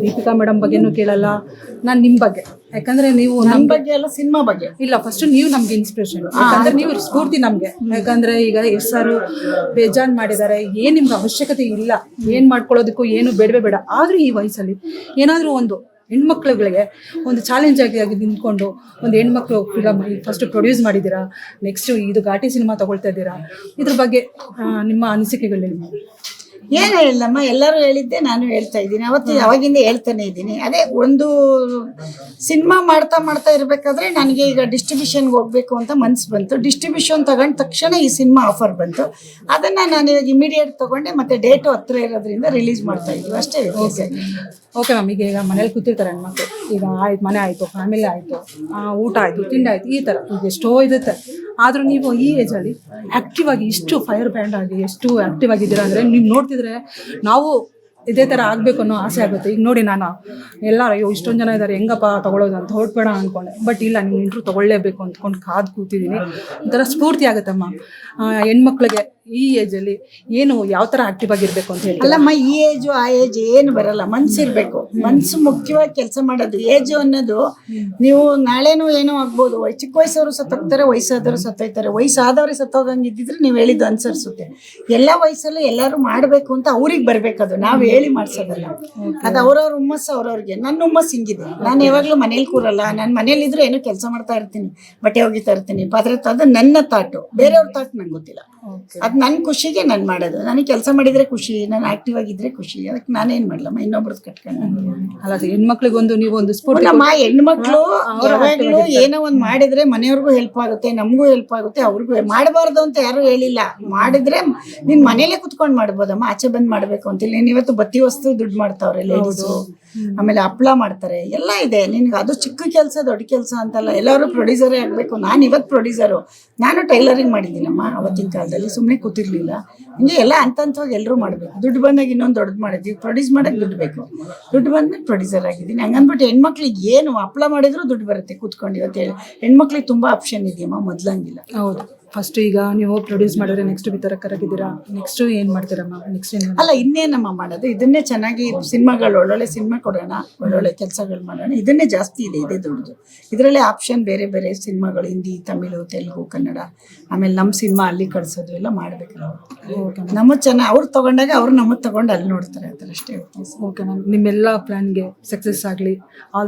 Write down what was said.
Deepika madam ಬಗ್ಗೆನೂ ಕೇಳಲ್ಲ, ನಾನು ನಿಮ್ಮ ಬಗ್ಗೆ. ಯಾಕಂದ್ರೆ ನೀವು ನನ್ನ ಬಗ್ಗೆ ಎಲ್ಲ ಸಿನಿಮಾ ಬಗ್ಗೆ ಇಲ್ಲ, ಫಸ್ಟ್ ನೀವು ನಮ್ಗೆ ಇನ್ಸ್ಪಿರೇಷನ್. ಯಾಕಂದ್ರೆ ನೀವು ಸ್ಫೂರ್ತಿ ನಮ್ಗೆ. ಯಾಕಂದ್ರೆ ಈಗ ಸಾರು ಬೇಜಾನ್ ಮಾಡಿದ್ದಾರೆ, ಏನ್ ನಿಮ್ಗೆ ಅವಶ್ಯಕತೆ ಇಲ್ಲ, ಏನ್ ಮಾಡ್ಕೊಳ್ಳೋದಕ್ಕೂ ಏನು ಬೇಡವೇ ಬೇಡ. ಆದ್ರೂ ಈ ವಯಸ್ಸಲ್ಲಿ ಏನಾದ್ರೂ ಒಂದು ಹೆಣ್ಮಕ್ಳುಗಳಿಗೆ ಒಂದು ಚಾಲೆಂಜ್ ಆಗಿ ನಿಂತ್ಕೊಂಡು ಒಂದು ಹೆಣ್ಮಕ್ಳು ಫಿಲಮ್ ಫಸ್ಟ್ ಪ್ರೊಡ್ಯೂಸ್ ಮಾಡಿದ್ದೀರಾ, ನೆಕ್ಸ್ಟ್ ಇದು ಘಾಟಿ ಸಿನಿಮಾ ತಗೊಳ್ತಾ ಇದ್ದೀರಾ, ಇದ್ರ ಬಗ್ಗೆ ನಿಮ್ಮ ಅನಿಸಿಕೆಗಳೇನು? ಏನು ಹೇಳಿಲ್ಲಮ್ಮ, ಎಲ್ಲರೂ ಹೇಳಿದ್ದೆ ನಾನು ಹೇಳ್ತಾ ಇದ್ದೀನಿ, ಅವಾಗಿಂದ ಹೇಳ್ತಾನೆ ಇದ್ದೀನಿ. ಅದೇ ಒಂದು ಸಿನಿಮಾ ಮಾಡ್ತಾ ಇರಬೇಕಾದ್ರೆ ನನಗೆ ಈಗ ಡಿಸ್ಟ್ರಿಬ್ಯೂಷನ್ಗೆ ಹೋಗ್ಬೇಕು ಅಂತ ಮನ್ಸು ಬಂತು. ಡಿಸ್ಟ್ರಿಬ್ಯೂಷನ್ ತಗೊಂಡ ತಕ್ಷಣ ಈ ಸಿನಿಮಾ ಆಫರ್ ಬಂತು. ಅದನ್ನು ನಾನು ಇವಾಗ ಇಮಿಡಿಯೇಟ್ ತೊಗೊಂಡೆ, ಮತ್ತು ಡೇಟು ಹತ್ತಿರ ಇರೋದ್ರಿಂದ ರಿಲೀಸ್ ಮಾಡ್ತಾ ಇದ್ವಿ ಅಷ್ಟೇ. ಓಕೆ ಮ್ಯಾಮ್, ಈಗ ಮನೇಲಿ ಕೂತಿರ್ತಾರೆ ಹೆಣ್ಮಕ್ಳು, ಈಗ ಆಯ್ತು ಮನೆ ಆಯಿತು, ಫ್ಯಾಮಿಲಿ ಆಯಿತು, ಊಟ ಆಯಿತು, ತಿಂಡಿ ಆಯಿತು, ಈ ಥರ ಈಗ ಎಷ್ಟೋ ಇರುತ್ತೆ. ಆದರೂ ನೀವು ಈ ಏಜಲ್ಲಿ ಆ್ಯಕ್ಟಿವ್ ಆಗಿ ಇಷ್ಟು ಫೈರ್ ಬ್ರ್ಯಾಂಡ್ ಆಗಿ ಎಷ್ಟು ಆ್ಯಕ್ಟಿವ್ ಆಗಿದ್ದೀರಾ ಅಂದರೆ, ನೀವು ನೋಡ್ತಿದ್ರೆ ನಾವು ಇದೇ ಥರ ಆಗಬೇಕು ಅನ್ನೋ ಆಸೆ ಆಗುತ್ತೆ. ಈಗ ನೋಡಿ, ನಾನು ಎಲ್ಲರೂ ಅಯ್ಯೋ ಇಷ್ಟೊಂದು ಜನ ಇದ್ದಾರೆ, ಹೆಂಗಪ್ಪ ತೊಗೊಳೋದು ಅಂತ ಹೊರಟ್ಬೇಡ ಅಂದ್ಕೊಂಡೆ. ಬಟ್ ಇಲ್ಲ, ನೀವು ಇಂಟ್ರೂ ತೊಗೊಳ್ಳೇಬೇಕು ಅಂದ್ಕೊಂಡು ಕಾದು ಕೂತಿದ್ದೀನಿ. ಒಂಥರ ಸ್ಫೂರ್ತಿ ಆಗುತ್ತಮ್ಮ ಹೆಣ್ಮಕ್ಳಿಗೆ ಈ ಏಜಲ್ಲಿ ಏನು ಯಾವ ಥರ ಆ್ಯಕ್ಟಿವ್ ಆಗಿರಬೇಕು ಅಂತ ಹೇಳಿ. ಅಲ್ಲಮ್ಮ, ಈ ಏಜು ಆ ಏಜ್ ಏನು ಬರಲ್ಲ, ಮನ್ಸಿರ್ಬೇಕು. ಮನ್ಸು ಮುಖ್ಯವಾಗಿ ಕೆಲಸ ಮಾಡೋದು. ಏಜು ಅನ್ನೋದು ನೀವು ನಾಳೆನೂ ಏನೋ ಆಗ್ಬೋದು. ಚಿಕ್ಕ ವಯಸ್ಸವರು ಸತ್ತೋಗ್ತಾರೆ, ವಯಸ್ಸಾದವರು ಸತ್ತೋಯ್ತಾರೆ. ವಯಸ್ಸಾದವ್ರಿಗೆ ಸತ್ತೋಗಂಗೆ ಇದ್ದಿದ್ರೆ ನೀವು ಹೇಳಿದ್ದು ಅನುಸರಿಸುತ್ತೆ. ಎಲ್ಲ ವಯಸ್ಸಲ್ಲೂ ಎಲ್ಲರೂ ಮಾಡಬೇಕು ಅಂತ ಅವ್ರಿಗೆ ಬರಬೇಕು. ಅದು ನಾವು ಹೇಳಿ ಮಾಡಿಸೋದಲ್ಲ, ಅದು ಅವ್ರವ್ರ ಹುಮ್ಮಸ್ಸು ಅವ್ರವ್ರಿಗೆ. ನನ್ನ ಹುಮ್ಮಸ್ಸು ಹಿಂಗಿದೆ. ನಾನು ಯಾವಾಗಲೂ ಮನೇಲಿ ಕೂರಲ್ಲ. ನಾನು ಮನೇಲಿದ್ರೆ ಏನೋ ಕೆಲಸ ಮಾಡ್ತಾ ಇರ್ತೀನಿ, ಬಟ್ಟೆ ಒಗಿತಾ ಇರ್ತೀನಿ, ಪಾತ್ರೆ. ಅದು ನನ್ನ ತಾಟು, ಬೇರೆಯವ್ರ ತಾಟು ನಂಗೆ ಗೊತ್ತಿಲ್ಲ. ಅದು ನನ್ನ ಖುಷಿಗೆ ನಾನು ಮಾಡೋದು. ನನಗೆ ಕೆಲಸ ಮಾಡಿದರೆ ಖುಷಿ, ನಾನು ಆ್ಯಕ್ಟಿವ್ ಆಗಿದ್ದರೆ ಖುಷಿ. ಅದಕ್ಕೆ ನಾನೇನು ಮಾಡಲಮ್ಮ, ಇನ್ನೊಬ್ರದ್ದು ಕಟ್ಕೊಂಡು. ಅಲ್ಲ, ಹೆಣ್ಮಕ್ಳಿಗೊಂದು ನೀವು ಒಂದು ಸ್ಫೂರ್ತಿ. ನಮ್ಮ ಹೆಣ್ಮಕ್ಳು ಯಾವಾಗಲೂ ಏನೋ ಒಂದು ಮಾಡಿದರೆ ಮನೆಯವ್ರಿಗೂ ಹೆಲ್ಪ್ ಆಗುತ್ತೆ, ನಮಗೂ ಹೆಲ್ಪ್ ಆಗುತ್ತೆ, ಅವ್ರಿಗೂ. ಮಾಡಬಾರ್ದು ಅಂತ ಯಾರೂ ಹೇಳಿಲ್ಲ. ಮಾಡಿದ್ರೆ ನೀನು ಮನೇಲೇ ಕುತ್ಕೊಂಡು ಮಾಡ್ಬೋದಮ್ಮ, ಆಚೆ ಬಂದು ಮಾಡಬೇಕು ಅಂತಿಲ್ಲ. ನೀನು ಇವತ್ತು ಬತ್ತಿ ವಸ್ತು ದುಡ್ಡು ಮಾಡ್ತಾವ್ರೆ ಲೇಡೀಸು, ಆಮೇಲೆ ಹಪ್ಳ ಮಾಡ್ತಾರೆ, ಎಲ್ಲ ಇದೆ. ನಿನ್ಗೆ ಅದು ಚಿಕ್ಕ ಕೆಲಸ ದೊಡ್ಡ ಕೆಲಸ ಅಂತಲ್ಲ. ಎಲ್ಲರೂ ಪ್ರೊಡ್ಯೂಸರೇ ಆಗಬೇಕು. ನಾನು ಇವತ್ತು ಪ್ರೊಡ್ಯೂಸರು. ನಾನು ಟೈಲರಿಂಗ್ ಮಾಡಿದ್ದೀನಮ್ಮ ಅವತ್ತಿನ ಕಾಲದಲ್ಲಿ, ಸುಮ್ಮನೆ ಕೂತಿರ್ಲಿಲ್ಲ. ಹಿಂಗೆ ಎಲ್ಲ ಹಂತವಾಗಿ ಎಲ್ಲರೂ ಮಾಡಬೇಕು. ದುಡ್ಡು ಬಂದಾಗ ಇನ್ನೊಂದು ದೊಡ್ಡದು ಮಾಡಿದ್ವಿ. ಪ್ರೊಡ್ಯೂಸ್ ಮಾಡೋಕ್ಕೆ ದುಡ್ಡು ಬೇಕು. ದುಡ್ಡು ಬಂದ್ಮೇಲೆ ಪ್ರೊಡ್ಯೂಸರ್ ಆಗಿದ್ದೀನಿ. ಹಂಗಂದ್ಬಿಟ್ಟು ಹೆಣ್ಮಕ್ಳಿಗೆ ಏನು ಹಪ್ಳ ಮಾಡಿದ್ರು ದುಡ್ಡು ಬರುತ್ತೆ ಕೂತ್ಕೊಂಡು. ಇವತ್ತು ಹೇಳಿ ಹೆಣ್ಮಕ್ಳಿಗೆ ತುಂಬ ಆಪ್ಷನ್ ಇದೆಯಮ್ಮ, ಮೊದಲಂಗಿಲ್ಲ. ಹೌದು. ಫಸ್ಟ್ ಈಗ ನೀವು ಪ್ರೊಡ್ಯೂಸ್ ಮಾಡಿದ್ರೆ ನೆಕ್ಸ್ಟ್ ವಿತರಕರಾಗಿದ್ದೀರಾ, ನೆಕ್ಸ್ಟ್ ಏನು ಮಾಡ್ತೀರಮ್ಮ? ನೆಕ್ಸ್ಟ್ ಏನು ಅಲ್ಲ, ಇನ್ನೇನಮ್ಮ ಮಾಡೋದು? ಇದನ್ನೇ ಚೆನ್ನಾಗಿ ಸಿನಿಮಾಗಳು, ಒಳ್ಳೊಳ್ಳೆ ಸಿನಿಮಾ ಕೊಡೋಣ, ಒಳ್ಳೊಳ್ಳೆ ಕೆಲಸಗಳು ಮಾಡೋಣ. ಇದನ್ನೇ ಜಾಸ್ತಿ ಇದೆ, ಇದೇ ದೊಡ್ಡದು. ಇದರಲ್ಲೇ ಆಪ್ಷನ್ ಬೇರೆ ಬೇರೆ ಸಿನಿಮಾಗಳು, ಹಿಂದಿ, ತಮಿಳು, ತೆಲುಗು, ಕನ್ನಡ, ಆಮೇಲೆ ನಮ್ಮ ಸಿನಿಮಾ ಅಲ್ಲಿ ಕಳಿಸೋದು ಎಲ್ಲ ಮಾಡಬೇಕು ನಾವು. ನಮಗೆ ಚೆನ್ನಾಗಿ ಅವ್ರು ತೊಗೊಂಡಾಗ ಅವ್ರು ನಮಗೆ ತೊಗೊಂಡು ಅಲ್ಲಿ ನೋಡ್ತಾರೆ, ಆ ಥರ ಅಷ್ಟೇ. ಓಕೆ ಮ್ಯಾಮ್, ನಿಮ್ಮೆಲ್ಲ ಪ್ಲ್ಯಾನ್ಗೆ ಸಕ್ಸಸ್ ಆಗಲಿ.